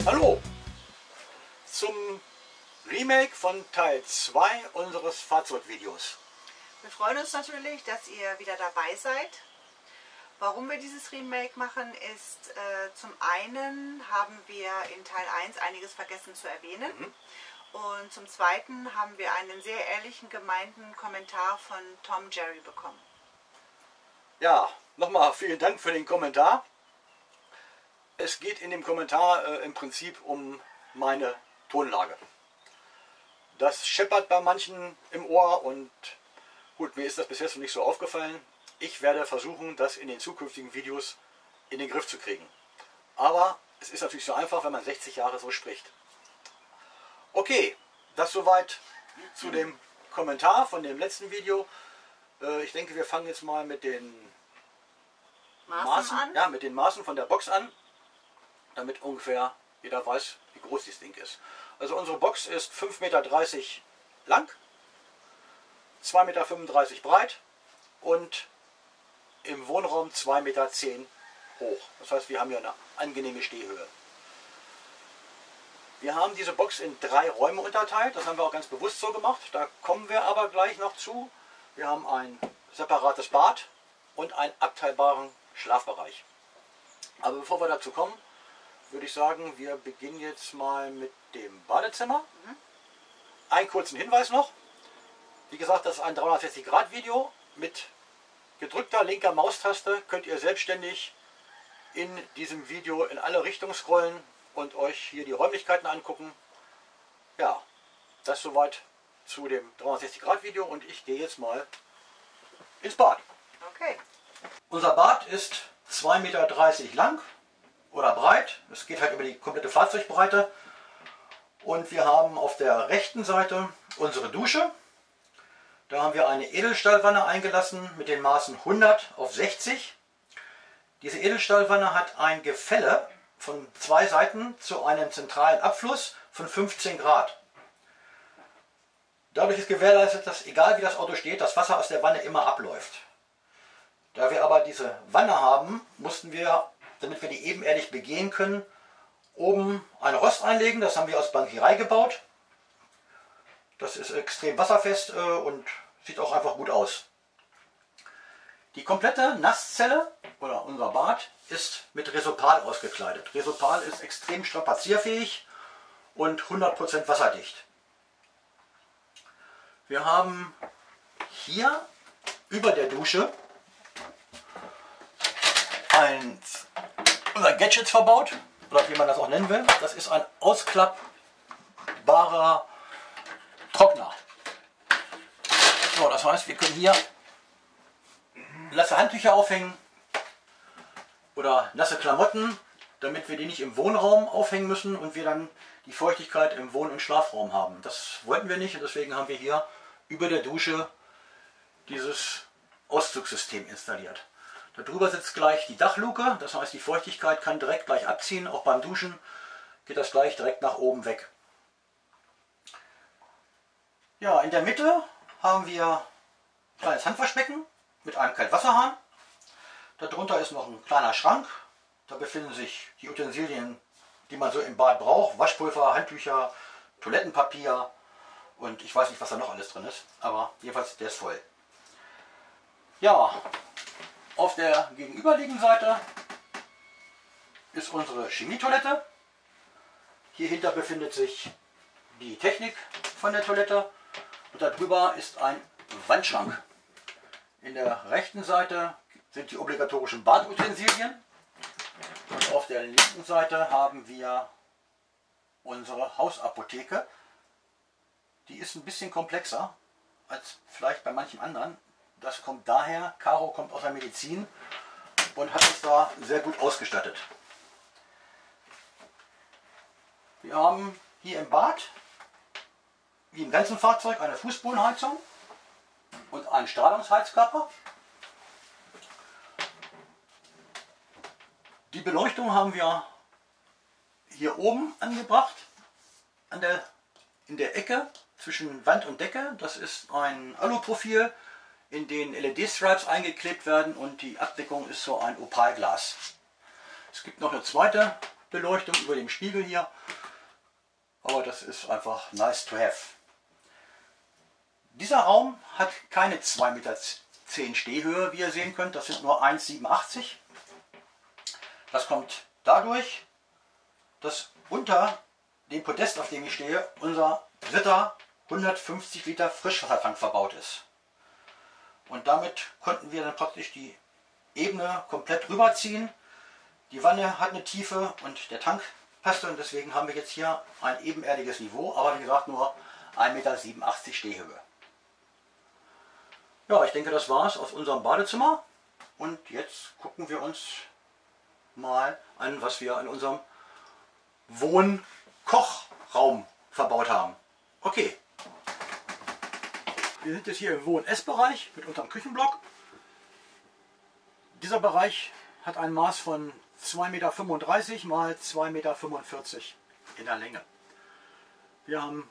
Hallo zum Remake von Teil 2 unseres Fahrzeugvideos. Wir freuen uns natürlich, dass ihr wieder dabei seid. Warum wir dieses Remake machen, ist zum einen haben wir in Teil 1 einiges vergessen zu erwähnen. Und zum zweiten haben wir einen sehr ehrlichen, gemeinten Kommentar von Tom Jerry bekommen. Ja, nochmal vielen Dank für den Kommentar. Es geht in dem Kommentar im Prinzip um meine Tonlage. Das scheppert bei manchen im Ohr und gut, mir ist das bis jetzt noch nicht so aufgefallen. Ich werde versuchen, das in den zukünftigen Videos in den Griff zu kriegen. Aber es ist natürlich so einfach, wenn man 60 Jahre so spricht. Okay, das soweit zu dem Kommentar von dem letzten Video. Ich denke, wir fangen jetzt mal mit den Maßen von der Box an, damit ungefähr jeder weiß, wie groß das Ding ist. Also unsere Box ist 5,30 Meter lang, 2,35 Meter breit und im Wohnraum 2,10 Meter hoch. Das heißt, wir haben hier eine angenehme Stehhöhe. Wir haben diese Box in 3 Räume unterteilt, das haben wir auch ganz bewusst so gemacht, da kommen wir aber gleich noch zu. Wir haben ein separates Bad und einen abteilbaren Schlafbereich. Aber bevor wir dazu kommen, würde ich sagen, wir beginnen jetzt mal mit dem Badezimmer. Einen kurzen Hinweis noch. Wie gesagt, das ist ein 360-Grad-Video. Mit gedrückter linker Maustaste könnt ihr selbstständig in diesem Video in alle Richtungen scrollen und euch hier die Räumlichkeiten angucken. Ja, das soweit zu dem 360-Grad-Video und ich gehe jetzt mal ins Bad. Okay. Unser Bad ist 2,30 Meter lang oder breit. Es geht halt über die komplette Fahrzeugbreite. Und wir haben auf der rechten Seite unsere Dusche. Da haben wir eine Edelstahlwanne eingelassen mit den Maßen 100 auf 60. Diese Edelstahlwanne hat ein Gefälle von 2 Seiten zu einem zentralen Abfluss von 15 Grad. Dadurch ist gewährleistet, dass egal wie das Auto steht, das Wasser aus der Wanne immer abläuft. Da wir aber diese Wanne haben, mussten wir, damit wir die ebenerdig begehen können, oben ein Rost einlegen. Das haben wir aus Bankierei gebaut. Das ist extrem wasserfest und sieht auch einfach gut aus. Die komplette Nasszelle oder unser Bad ist mit Resopal ausgekleidet. Resopal ist extrem strapazierfähig und 100% wasserdicht. Wir haben hier über der Dusche unser Gadgets verbaut, oder wie man das auch nennen will. Das ist ein ausklappbarer Trockner. So, das heißt, wir können hier nasse Handtücher aufhängen oder nasse Klamotten, damit wir die nicht im Wohnraum aufhängen müssen und wir dann die Feuchtigkeit im Wohn- und Schlafraum haben. Das wollten wir nicht und deswegen haben wir hier über der Dusche dieses Auszugssystem installiert. Darüber sitzt gleich die Dachluke, das heißt die Feuchtigkeit kann direkt gleich abziehen, auch beim Duschen geht das gleich direkt nach oben weg. Ja, in der Mitte haben wir ein kleines Handwaschbecken mit einem Kaltwasserhahn. Darunter ist noch ein kleiner Schrank, da befinden sich die Utensilien, die man so im Bad braucht, Waschpulver, Handtücher, Toilettenpapier und ich weiß nicht, was da noch alles drin ist, aber jedenfalls der ist voll. Ja, auf der gegenüberliegenden Seite ist unsere Chemietoilette. Hier hinter befindet sich die Technik von der Toilette und darüber ist ein Wandschrank. In der rechten Seite sind die obligatorischen Badutensilien und auf der linken Seite haben wir unsere Hausapotheke. Die ist ein bisschen komplexer als vielleicht bei manchem anderen. Das kommt daher, Caro kommt aus der Medizin und hat uns da sehr gut ausgestattet. Wir haben hier im Bad, wie im ganzen Fahrzeug, eine Fußbodenheizung und einen Strahlungsheizkörper. Die Beleuchtung haben wir hier oben angebracht, in der Ecke zwischen Wand und Decke. Das ist ein Aluprofil, in den LED-Stripes eingeklebt werden und die Abdeckung ist so ein Opalglas. Es gibt noch eine zweite Beleuchtung über dem Spiegel hier. Aber das ist einfach nice to have. Dieser Raum hat keine 2,10 Meter Stehhöhe, wie ihr sehen könnt. Das sind nur 1,87 m. Das kommt dadurch, dass unter dem Podest, auf dem ich stehe, unser dritter 150 Liter Frischwassertank verbaut ist. Und damit konnten wir dann praktisch die Ebene komplett rüberziehen. Die Wanne hat eine Tiefe und der Tank passte und deswegen haben wir jetzt hier ein ebenerdiges Niveau, aber wie gesagt nur 1,87 Meter Stehhöhe. Ja, ich denke, das war's aus unserem Badezimmer und jetzt gucken wir uns mal an, was wir in unserem Wohn-Kochraum verbaut haben. Okay. Wir sind jetzt hier im Wohn-Ess-Bereich mit unserem Küchenblock. Dieser Bereich hat ein Maß von 2,35 Meter mal 2,45 Meter in der Länge. Wir haben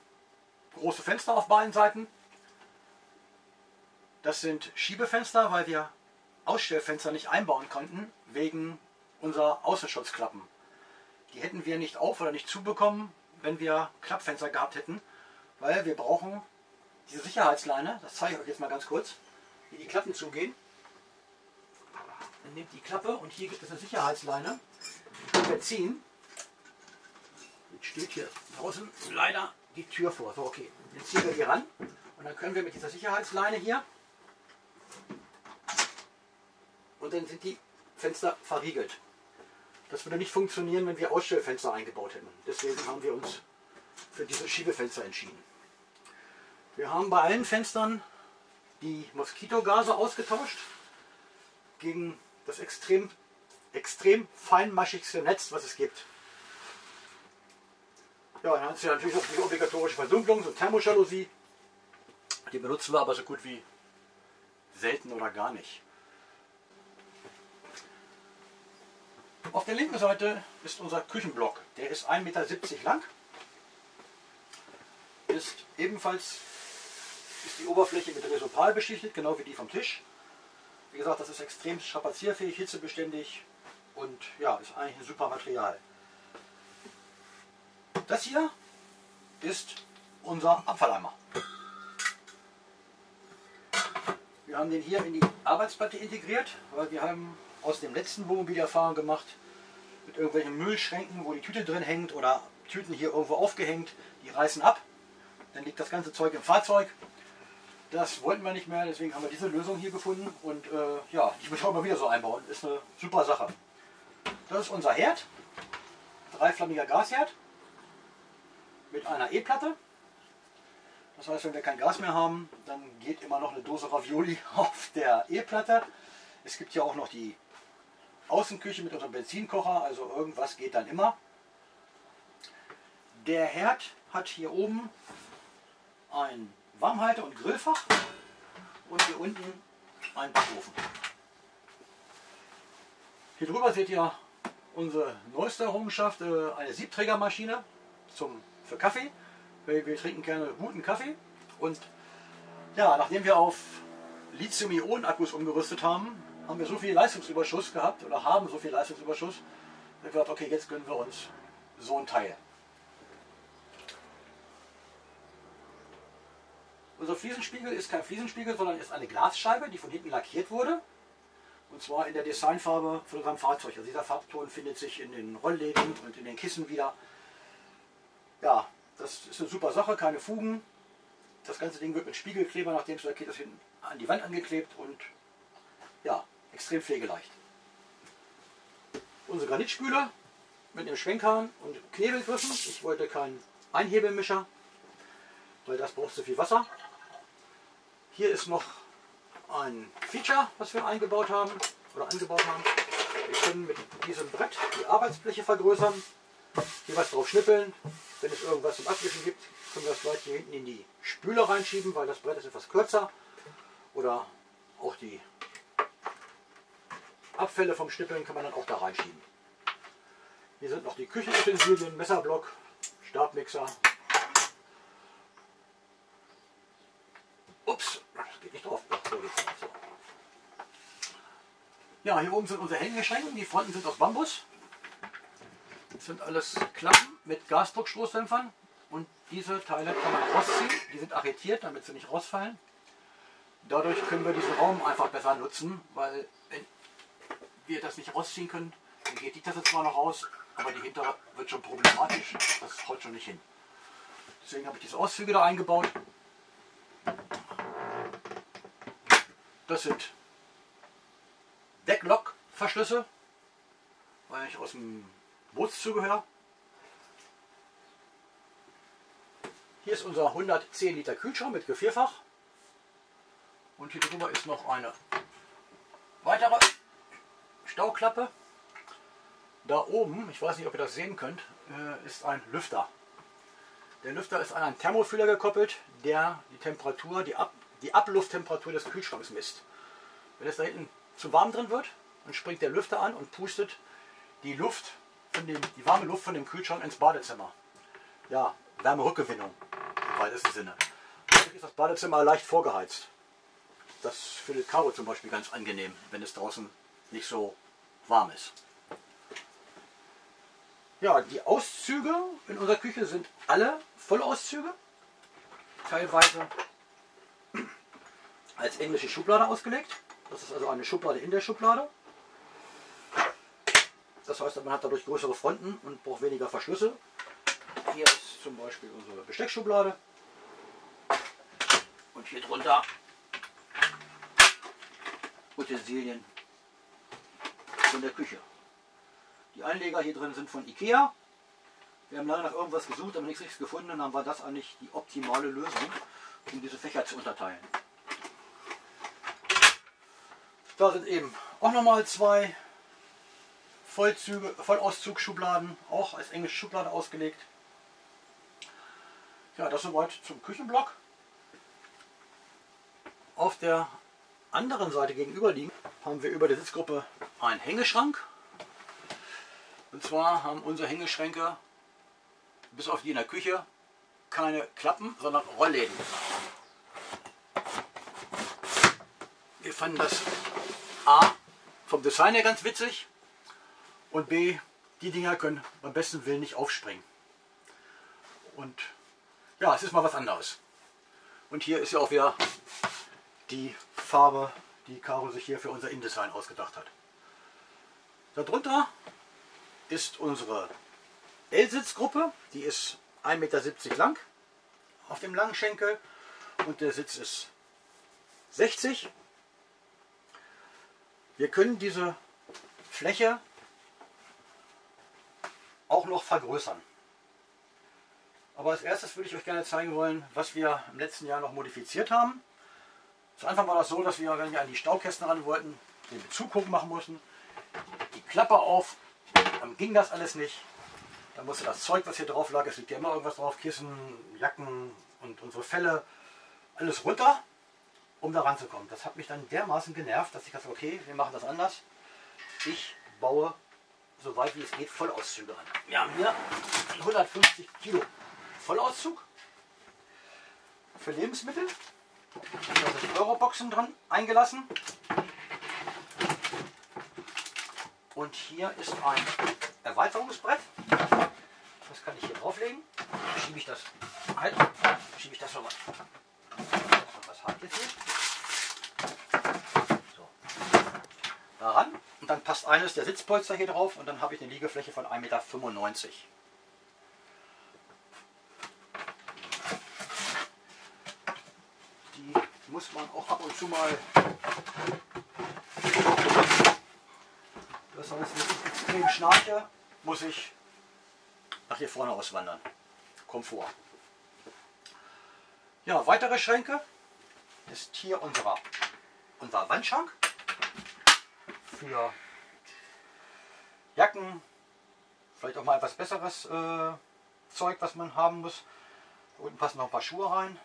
große Fenster auf beiden Seiten. Das sind Schiebefenster, weil wir Ausstellfenster nicht einbauen konnten, wegen unserer Außenschutzklappen. Die hätten wir nicht auf- oder nicht zubekommen, wenn wir Klappfenster gehabt hätten, weil wir brauchen diese Sicherheitsleine, das zeige ich euch jetzt mal ganz kurz, wie die Klappen zugehen. Dann nehmt die Klappe und hier gibt es eine Sicherheitsleine, die können wir ziehen. Jetzt steht hier draußen leider die Tür vor. So, okay, jetzt ziehen wir die ran und dann können wir mit dieser Sicherheitsleine hier und dann sind die Fenster verriegelt. Das würde nicht funktionieren, wenn wir Ausstellfenster eingebaut hätten. Deswegen haben wir uns für diese Schiebefenster entschieden. Wir haben bei allen Fenstern die Moskitogase ausgetauscht gegen das extrem feinmaschigste Netz, was es gibt. Ja, dann hat es ja natürlich auch die obligatorische Verdunklung, so Thermojalousie. Die benutzen wir aber so gut wie selten oder gar nicht. Auf der linken Seite ist unser Küchenblock. Der ist 1,70 Meter lang. Ist die Oberfläche mit Resopal beschichtet, genau wie die vom Tisch. Wie gesagt, das ist extrem strapazierfähig, hitzebeständig und ja, ist eigentlich ein super Material. Das hier ist unser Abfalleimer. Wir haben den hier in die Arbeitsplatte integriert, weil wir haben aus dem letzten Wohnmobil Erfahrung gemacht mit irgendwelchen Müllschränken, wo die Tüte drin hängt oder Tüten hier irgendwo aufgehängt, die reißen ab. Dann liegt das ganze Zeug im Fahrzeug. Das wollten wir nicht mehr, deswegen haben wir diese Lösung hier gefunden und ja, ich würde auch mal wieder so einbauen. Ist eine super Sache. Das ist unser Herd, dreiflammiger Gasherd mit einer E-Platte. Das heißt, wenn wir kein Gas mehr haben, dann geht immer noch eine Dose Ravioli auf der E-Platte. Es gibt ja auch noch die Außenküche mit unserem Benzinkocher, also irgendwas geht dann immer. Der Herd hat hier oben ein Warmhalter- und Grillfach und hier unten einen Backofen. Hier drüber seht ihr unsere neueste Errungenschaft, eine Siebträgermaschine für Kaffee. Wir trinken gerne guten Kaffee und ja, nachdem wir auf Lithium-Ionen-Akkus umgerüstet haben, haben wir so viel Leistungsüberschuss gehabt oder haben so viel Leistungsüberschuss, dass wir gesagt, okay, jetzt gönnen wir uns so ein Teil. Unser Fliesenspiegel ist kein Fliesenspiegel, sondern ist eine Glasscheibe, die von hinten lackiert wurde. Und zwar in der Designfarbe von unserem Fahrzeug. Also dieser Farbton findet sich in den Rollläden und in den Kissen wieder. Ja, das ist eine super Sache, keine Fugen. Das ganze Ding wird mit Spiegelkleber, nachdem es lackiert ist, hinten an die Wand angeklebt und ja, extrem pflegeleicht. Unsere Granitspüle mit dem Schwenkhahn und Knebelgriffen. Ich wollte keinen Einhebelmischer, weil das braucht zu viel Wasser. Hier ist noch ein Feature, was wir eingebaut haben oder angebaut haben. Wir können mit diesem Brett die Arbeitsfläche vergrößern, hier was drauf schnippeln. Wenn es irgendwas zum Abwischen gibt, können wir das gleich hier hinten in die Spüle reinschieben, weil das Brett ist etwas kürzer. Oder auch die Abfälle vom Schnippeln kann man dann auch da reinschieben. Hier sind noch die Küchenutensilien, Messerblock, Stabmixer. Ups, das geht nicht drauf. So geht's. So. Ja, hier oben sind unsere Hängeschränke. Die Fronten sind aus Bambus. Das sind alles Klappen mit Gasdruckstoßdämpfern und diese Teile kann man rausziehen. Die sind arretiert, damit sie nicht rausfallen. Dadurch können wir diesen Raum einfach besser nutzen, weil wenn wir das nicht rausziehen können, dann geht die Tasse zwar noch raus, aber die hintere wird schon problematisch. Das haut schon nicht hin. Deswegen habe ich diese Auszüge da eingebaut. Das sind Decklock-Verschlüsse, weil ich aus dem Bootszubehör. Hier ist unser 110 Liter Kühlschrank mit Gefrierfach. Und hier drüber ist noch eine weitere Stauklappe. Da oben, ich weiß nicht, ob ihr das sehen könnt, ist ein Lüfter. Der Lüfter ist an einen Thermofühler gekoppelt, der die Temperatur, die Ablufttemperatur des Kühlschranks misst. Wenn es da hinten zu warm drin wird, dann springt der Lüfter an und pustet die die warme Luft von dem Kühlschrank ins Badezimmer. Ja, Wärmerückgewinnung im weitesten Sinne. Dadurch ist das Badezimmer leicht vorgeheizt. Das findet Caro zum Beispiel ganz angenehm, wenn es draußen nicht so warm ist. Ja, die Auszüge in unserer Küche sind alle Vollauszüge, teilweise als englische Schublade ausgelegt. Das ist also eine Schublade in der Schublade. Das heißt, man hat dadurch größere Fronten und braucht weniger Verschlüsse. Hier ist zum Beispiel unsere Besteckschublade und hier drunter Utensilien von der Küche. Die Einleger hier drin sind von Ikea. Wir haben lange nach irgendwas gesucht, aber nichts gefunden, und dann war das eigentlich die optimale Lösung, um diese Fächer zu unterteilen. Da sind eben auch nochmal zwei Vollauszugsschubladen, auch als englische Schublade ausgelegt. Ja, das soweit zum Küchenblock. Auf der anderen Seite gegenüberliegend haben wir über der Sitzgruppe einen Hängeschrank. Und zwar haben unsere Hängeschränke, bis auf die in der Küche, keine Klappen, sondern Rollläden. Wir fanden das A vom Design her ganz witzig und B, die Dinger können beim besten Willen nicht aufspringen. Und ja, es ist mal was anderes. Und hier ist ja auch wieder die Farbe, die Caro sich hier für unser InDesign ausgedacht hat. Darunter ist unsere L-Sitzgruppe, die ist 1,70 Meter lang auf dem langen Schenkel und der Sitz ist 60. Wir können diese Fläche auch noch vergrößern. Aber als erstes würde ich euch gerne zeigen wollen, was wir im letzten Jahr noch modifiziert haben. Zu Anfang war das so, dass wir, wenn wir an die Staukästen ran wollten, den Bezug hoch machen mussten. Die Klappe auf, dann ging das alles nicht. Dann musste das Zeug, was hier drauf lag, es liegt ja immer irgendwas drauf, Kissen, Jacken und unsere Felle, alles runter, um da ranzukommen. Das hat mich dann dermaßen genervt, dass ich dachte, okay, wir machen das anders. Ich baue, so weit wie es geht, Vollauszüge an. Wir haben hier 150 Kilo Vollauszug für Lebensmittel. Da sind Euroboxen dran eingelassen. Und hier ist ein Erweiterungsbrett. Das kann ich hier drauflegen. Schiebe ich das schon mal. Was habt ihr hier? So. Daran. Und dann passt eines der Sitzpolster hier drauf und dann habe ich eine Liegefläche von 1,95 Meter. Die muss man auch ab und zu mal, das heißt, wenn ich extrem schnarche, muss ich nach hier vorne auswandern. Komfort. Ja, weitere Schränke ist hier unser Wandschrank für Jacken, vielleicht auch mal etwas besseres Zeug, was man haben muss. Da unten passen noch ein paar Schuhe rein.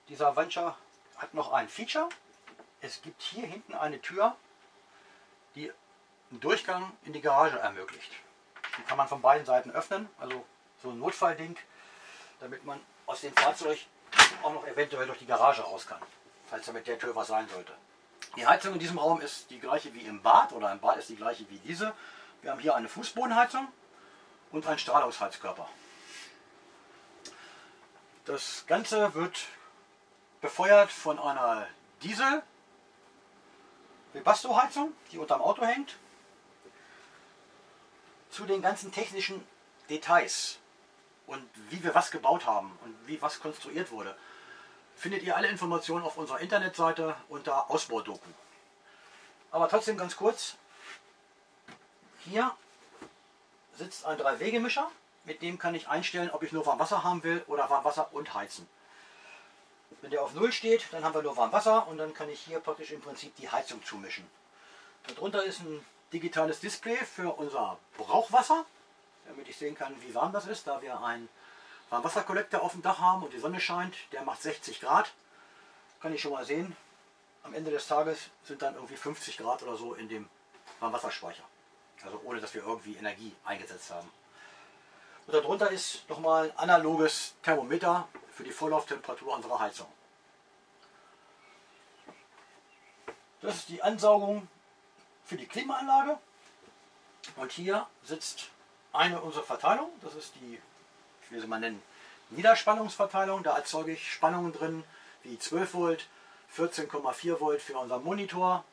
Dieser Wandschrank hat noch ein Feature. Es gibt hier hinten eine Tür, die einen Durchgang in die Garage ermöglicht. Die kann man von beiden Seiten öffnen, also so ein Notfallding, damit man aus dem Fahrzeug auch noch eventuell durch die Garage raus kann, falls da mit der Tür was sein sollte. Die Heizung in diesem Raum ist die gleiche wie im Bad, oder im Bad ist die gleiche wie diese. Wir haben hier eine Fußbodenheizung und ein Strahlungsheizkörper. Das Ganze wird befeuert von einer Diesel-Webasto-Heizung, die unterm Auto hängt. Zu den ganzen technischen Details und wie wir was gebaut haben und wie was konstruiert wurde, findet ihr alle Informationen auf unserer Internetseite unter Ausbaudoku. Aber trotzdem ganz kurz, hier sitzt ein 3-Wege-Mischer, mit dem kann ich einstellen, ob ich nur Warmwasser haben will oder Warmwasser und Heizen. Wenn der auf 0 steht, dann haben wir nur Warmwasser und dann kann ich hier praktisch im Prinzip die Heizung zumischen. Darunter ist ein digitales Display für unser Brauchwasser, damit ich sehen kann, wie warm das ist, da wir einen Warmwasserkollektor auf dem Dach haben und die Sonne scheint, der macht 60 Grad. Kann ich schon mal sehen, am Ende des Tages sind dann irgendwie 50 Grad oder so in dem Warmwasserspeicher. Also ohne, dass wir irgendwie Energie eingesetzt haben. Und darunter ist nochmal ein analoges Thermometer für die Vorlauftemperatur unserer Heizung. Das ist die Ansaugung für die Klimaanlage. Und hier sitzt eine unserer Verteilungen. Das ist die, ich will sie mal nennen, Niederspannungsverteilung. Da erzeuge ich Spannungen drin wie 12 Volt, 14,4 Volt für unseren Monitor,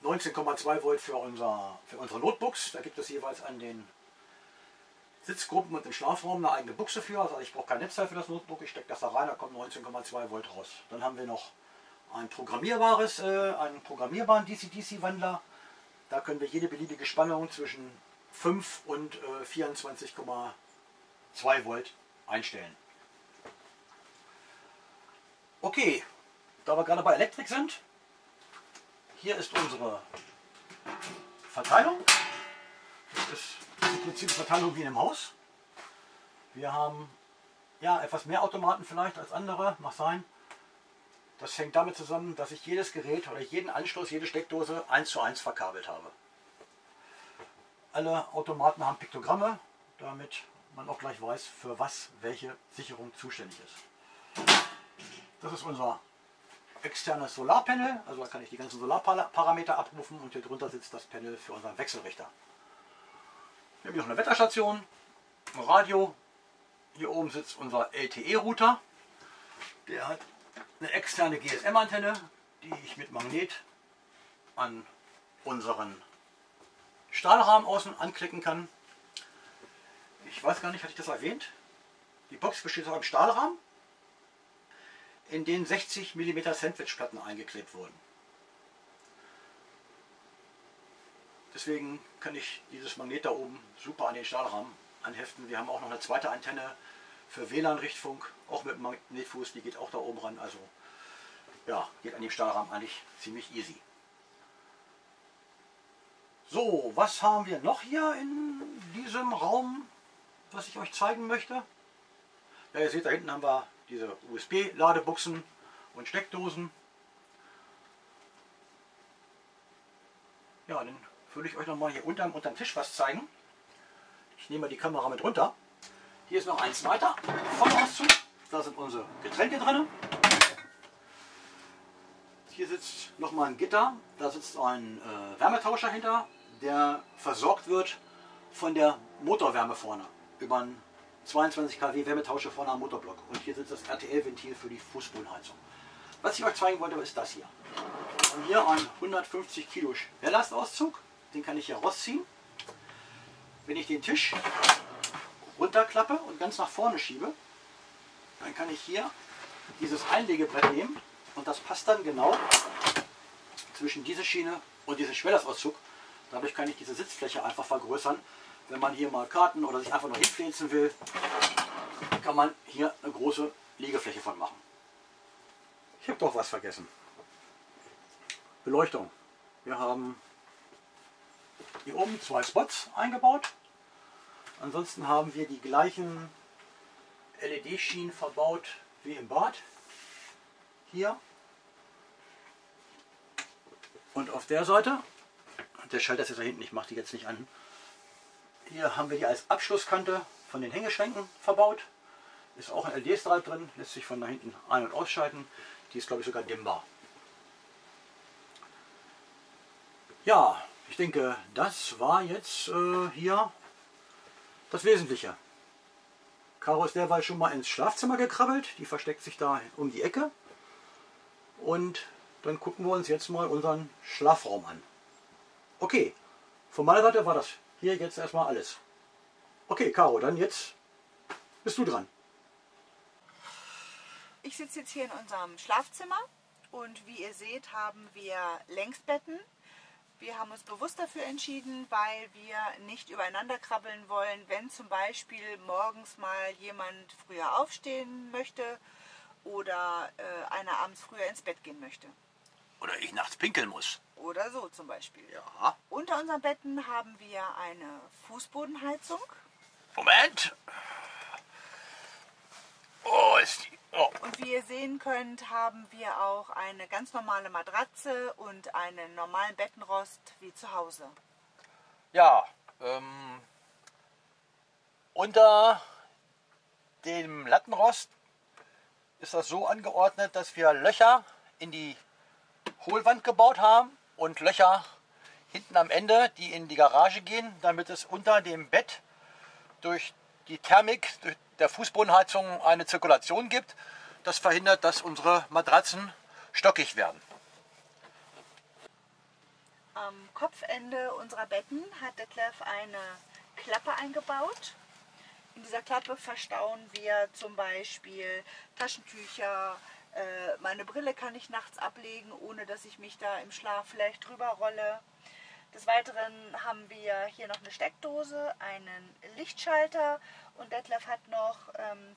19,2 Volt für unsere Notebooks. Da gibt es jeweils an den Sitzgruppen und im Schlafraum eine eigene Buchse für. Also ich brauche kein Netzteil für das Notebook. Ich stecke das da rein, da kommt 19,2 Volt raus. Dann haben wir noch einen programmierbaren DC-DC-Wandler. Da können wir jede beliebige Spannung zwischen 5 und 24,2 Volt einstellen. Okay, da wir gerade bei Elektrik sind, hier ist unsere Verteilung. Das ist im Prinzip eine Verteilung wie in einem Haus. Wir haben ja etwas mehr Automaten vielleicht als andere, mag sein. Das hängt damit zusammen, dass ich jedes Gerät oder jeden Anschluss, jede Steckdose 1:1 verkabelt habe. Alle Automaten haben Piktogramme, damit man auch gleich weiß, für was welche Sicherung zuständig ist. Das ist unser externes Solarpanel, also da kann ich die ganzen Solarparameter abrufen und hier drunter sitzt das Panel für unseren Wechselrichter. Wir haben hier noch eine Wetterstation, ein Radio, hier oben sitzt unser LTE-Router, der hat eine externe GSM-Antenne, die ich mit Magnet an unseren Stahlrahmen außen anklicken kann. Ich weiß gar nicht, hatte ich das erwähnt? Die Box besteht aus einem Stahlrahmen, in den 60 mm Sandwichplatten eingeklebt wurden. Deswegen kann ich dieses Magnet da oben super an den Stahlrahmen anheften. Wir haben auch noch eine zweite Antenne für WLAN-Richtfunk, auch mit Magnetfuß, die geht auch da oben ran. Also ja, geht an dem Stahlrahmen eigentlich ziemlich easy. So, was haben wir noch hier in diesem Raum, was ich euch zeigen möchte? Ja, ihr seht, da hinten haben wir diese USB-Ladebuchsen und Steckdosen. Ja, dann würde ich euch noch mal hier unterm Tisch was zeigen. Ich nehme mal die Kamera mit runter. Hier ist noch ein zweiter Vollauszug. Da sind unsere Getränke drin. Hier sitzt noch mal ein Gitter. Da sitzt ein Wärmetauscher hinter, der versorgt wird von der Motorwärme vorne über einen 22 kW Wärmetauscher vorne am Motorblock. Und hier sitzt das RTL-Ventil für die Fußbodenheizung. Was ich euch zeigen wollte, ist das hier. Und hier ein 150 Kilo Schwerlastauszug. Den kann ich hier rausziehen. Wenn ich den Tisch runterklappe und ganz nach vorne schiebe, dann kann ich hier dieses Einlegebrett nehmen und das passt dann genau zwischen diese Schiene und diesen Schwerlastauszug. Dadurch kann ich diese Sitzfläche einfach vergrößern. Wenn man hier mal Karten oder sich einfach nur hinfläzen will, kann man hier eine große Liegefläche von machen. Ich habe doch was vergessen. Beleuchtung. Wir haben hier oben 2 Spots eingebaut. Ansonsten haben wir die gleichen LED-Schienen verbaut wie im Bad. Hier. Und auf der Seite, der Schalter ist jetzt da hinten, ich mache die jetzt nicht an. Hier haben wir die als Abschlusskante von den Hängeschränken verbaut. Ist auch ein LED-Strahl drin, lässt sich von da hinten ein- und ausschalten. Die ist, glaube ich, sogar dimmbar. Ja, ich denke, das war jetzt hier das Wesentliche. Caro ist derweil schon mal ins Schlafzimmer gekrabbelt. Die versteckt sich da um die Ecke. Und dann gucken wir uns jetzt mal unseren Schlafraum an. Okay, von meiner Seite war das hier jetzt erstmal alles. Okay, Caro, dann jetzt bist du dran. Ich sitze jetzt hier in unserem Schlafzimmer und wie ihr seht, haben wir Längsbetten. Wir haben uns bewusst dafür entschieden, weil wir nicht übereinander krabbeln wollen, wenn zum Beispiel morgens mal jemand früher aufstehen möchte oder einer abends früher ins Bett gehen möchte. Oder ich nachts pinkeln muss. Oder so zum Beispiel. Ja. Unter unseren Betten haben wir eine Fußbodenheizung. Moment. Oh, ist die. Oh. Und wie ihr sehen könnt, haben wir auch eine ganz normale Matratze und einen normalen Bettenrost wie zu Hause. Ja, unter dem Lattenrost ist das so angeordnet, dass wir Löcher in die Hohlwand gebaut haben und Löcher hinten am Ende, die in die Garage gehen, damit es unter dem Bett durch die Thermik durch der Fußbodenheizung eine Zirkulation gibt. Das verhindert, dass unsere Matratzen stockig werden. Am Kopfende unserer Betten hat Detlef eine Klappe eingebaut. In dieser Klappe verstauen wir zum Beispiel Taschentücher. Meine Brille kann ich nachts ablegen, ohne dass ich mich da im Schlaf vielleicht drüber rolle. Des Weiteren haben wir hier noch eine Steckdose, einen Lichtschalter und Detlef hat noch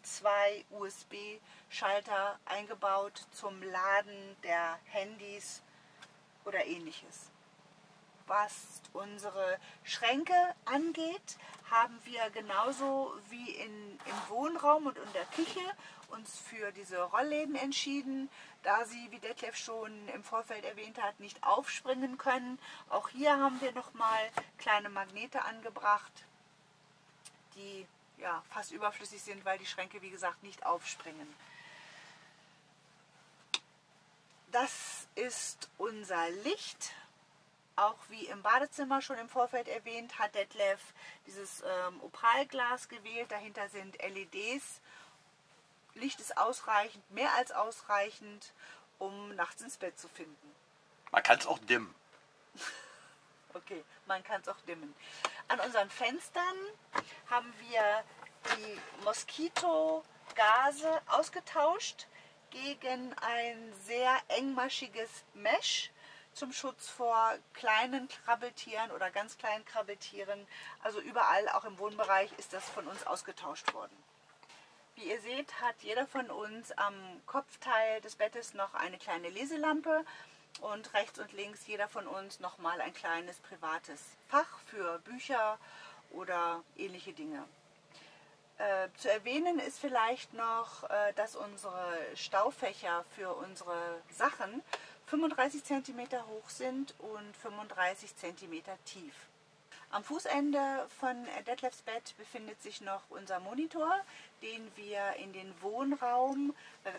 2 USB-Schalter eingebaut zum Laden der Handys oder ähnliches. Was unsere Schränke angeht, haben wir genauso wie im Wohnraum und in der Küche uns für diese Rollläden entschieden, da sie, wie Detlef schon im Vorfeld erwähnt hat, nicht aufspringen können. Auch hier haben wir nochmal kleine Magnete angebracht, die ja fast überflüssig sind, weil die Schränke, wie gesagt, nicht aufspringen. Das ist unser Licht. Auch wie im Badezimmer schon im Vorfeld erwähnt, hat Detlef dieses Opalglas gewählt. Dahinter sind LEDs. Licht ist ausreichend, mehr als ausreichend, um nachts ins Bett zu finden. Man kann es auch dimmen. Okay, man kann es auch dimmen. An unseren Fenstern haben wir die Moskitogase ausgetauscht gegen ein sehr engmaschiges Mesh zum Schutz vor kleinen Krabbeltieren oder ganz kleinen Krabbeltieren. Also überall, auch im Wohnbereich, ist das von uns ausgetauscht worden. Wie ihr seht, hat jeder von uns am Kopfteil des Bettes noch eine kleine Leselampe und rechts und links jeder von uns nochmal ein kleines privates Fach für Bücher oder ähnliche Dinge. Zu erwähnen ist vielleicht noch, dass unsere Staufächer für unsere Sachen 35 cm hoch sind und 35 cm tief. Am Fußende von Detlefs Bett befindet sich noch unser Monitor, den wir in den Wohnraum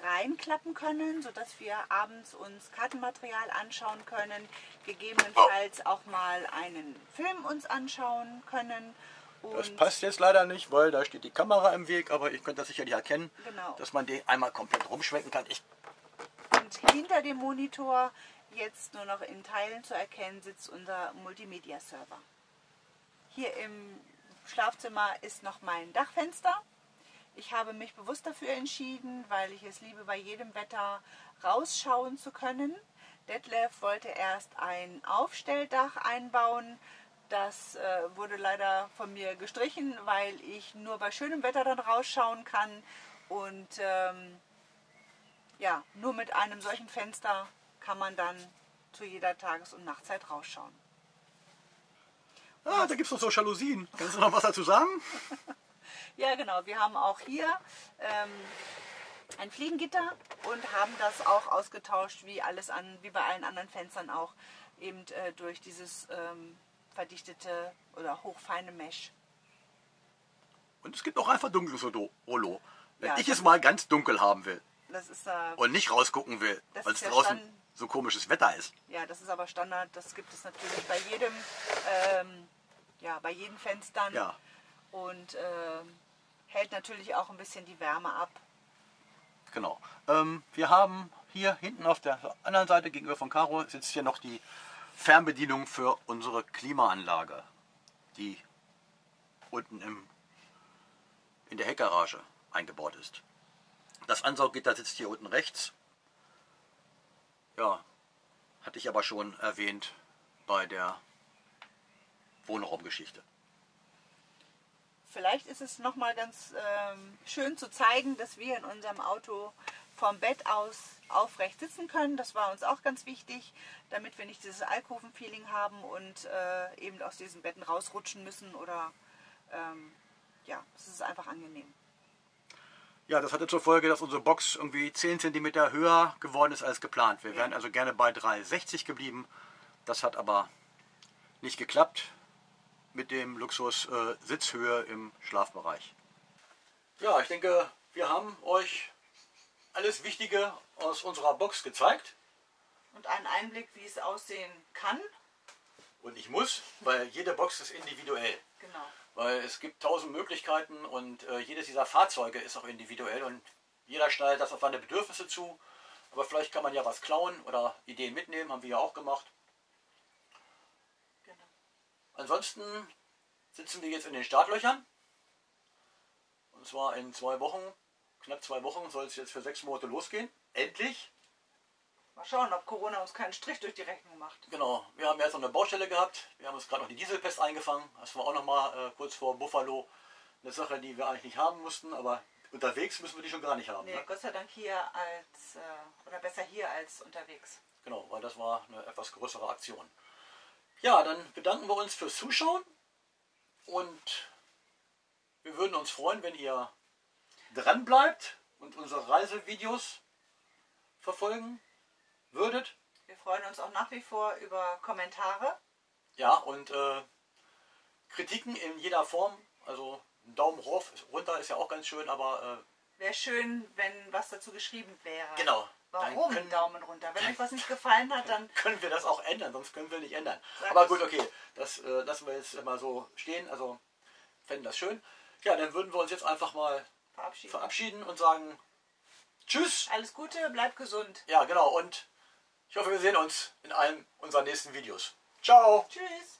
reinklappen können, sodass wir abends uns Kartenmaterial anschauen können, gegebenenfalls auch mal einen Film uns anschauen können. Das passt jetzt leider nicht, weil da steht die Kamera im Weg, aber ihr könnt das sicherlich erkennen, genau, dass man den einmal komplett rumschwenken kann. Und hinter dem Monitor, jetzt nur noch in Teilen zu erkennen, sitzt unser Multimedia-Server. Hier im Schlafzimmer ist noch mein Dachfenster. Ich habe mich bewusst dafür entschieden, weil ich es liebe, bei jedem Wetter rausschauen zu können. Detlef wollte erst ein Aufstelldach einbauen. Das wurde leider von mir gestrichen, weil ich nur bei schönem Wetter dann rausschauen kann. Und ja, nur mit einem solchen Fenster kann man dann zu jeder Tages- und Nachtzeit rausschauen. Ah, da gibt es noch so Jalousien. Kannst du noch was dazu sagen? Ja, genau. Wir haben auch hier ein Fliegengitter und haben das auch ausgetauscht, wie bei allen anderen Fenstern auch, eben durch dieses verdichtete oder hochfeine Mesh. Und es gibt auch einfach dunkles Rollo. Wenn Ja, ich es mal ganz dunkel haben will Das ist, und nicht rausgucken will, das weil ist es ja draußen so komisches Wetter ist. ja, das ist aber Standard. Das gibt es natürlich bei jedem, ja, bei jeden Fenstern. Ja. und hält natürlich auch ein bisschen die Wärme ab. Genau. Wir haben hier hinten auf der anderen Seite gegenüber von Caro sitzt hier noch die Fernbedienung für unsere Klimaanlage, die unten in der Heckgarage eingebaut ist. Das Ansauggitter sitzt hier unten rechts. Ja, hatte ich aber schon erwähnt bei der Wohnraumgeschichte. Vielleicht ist es nochmal ganz schön zu zeigen, dass wir in unserem Auto vom Bett aus aufrecht sitzen können. Das war uns auch ganz wichtig, damit wir nicht dieses Alkoven-Feeling haben und eben aus diesen Betten rausrutschen müssen oder ja, es ist einfach angenehm. Ja, das hatte zur Folge, dass unsere Box irgendwie 10 cm höher geworden ist als geplant. Wir wären also gerne bei 3,60 geblieben. Das hat aber nicht geklappt mit dem Luxus Sitzhöhe im Schlafbereich. Ja, ich denke, wir haben euch alles Wichtige aus unserer Box gezeigt. Und einen Einblick, wie es aussehen kann. Und ich muss, weil jede Box ist individuell. Genau. Weil es gibt 1000 Möglichkeiten und jedes dieser Fahrzeuge ist auch individuell und jeder schneidet das auf seine Bedürfnisse zu. Aber vielleicht kann man ja was klauen oder Ideen mitnehmen, haben wir ja auch gemacht. Genau. Ansonsten sitzen wir jetzt in den Startlöchern. Und zwar in 2 Wochen, knapp 2 Wochen soll es jetzt für 6 Monate losgehen. Endlich. Mal schauen, ob Corona uns keinen Strich durch die Rechnung macht. Genau, wir haben jetzt noch eine Baustelle gehabt. Wir haben uns gerade noch die Dieselpest eingefangen. Das war auch noch mal kurz vor Buffalo eine Sache, die wir eigentlich nicht haben mussten. Aber unterwegs müssen wir die schon gar nicht haben. Nee, Ne? Gott sei Dank hier als, oder besser hier als unterwegs. Genau, weil das war eine etwas größere Aktion. Ja, dann bedanken wir uns fürs Zuschauen. Und wir würden uns freuen, wenn ihr dran bleibt und unsere Reisevideos verfolgen würdet. Wir freuen uns auch nach wie vor über Kommentare. Ja, und Kritiken in jeder Form. Also ein Daumen rauf, runter ist ja auch ganz schön, aber... wäre schön, wenn was dazu geschrieben wäre. Genau. Warum Daumen runter? Wenn euch was nicht gefallen hat, dann... können wir das auch ändern, sonst können wir nicht ändern. Sag Aber es. gut, okay, das lassen wir jetzt mal so stehen. Also fänden das schön. Ja, dann würden wir uns jetzt einfach mal verabschieden und sagen Tschüss. Alles Gute, bleibt gesund. Ja, genau. Und ich hoffe, wir sehen uns in einem unserer nächsten Videos. Ciao. Tschüss.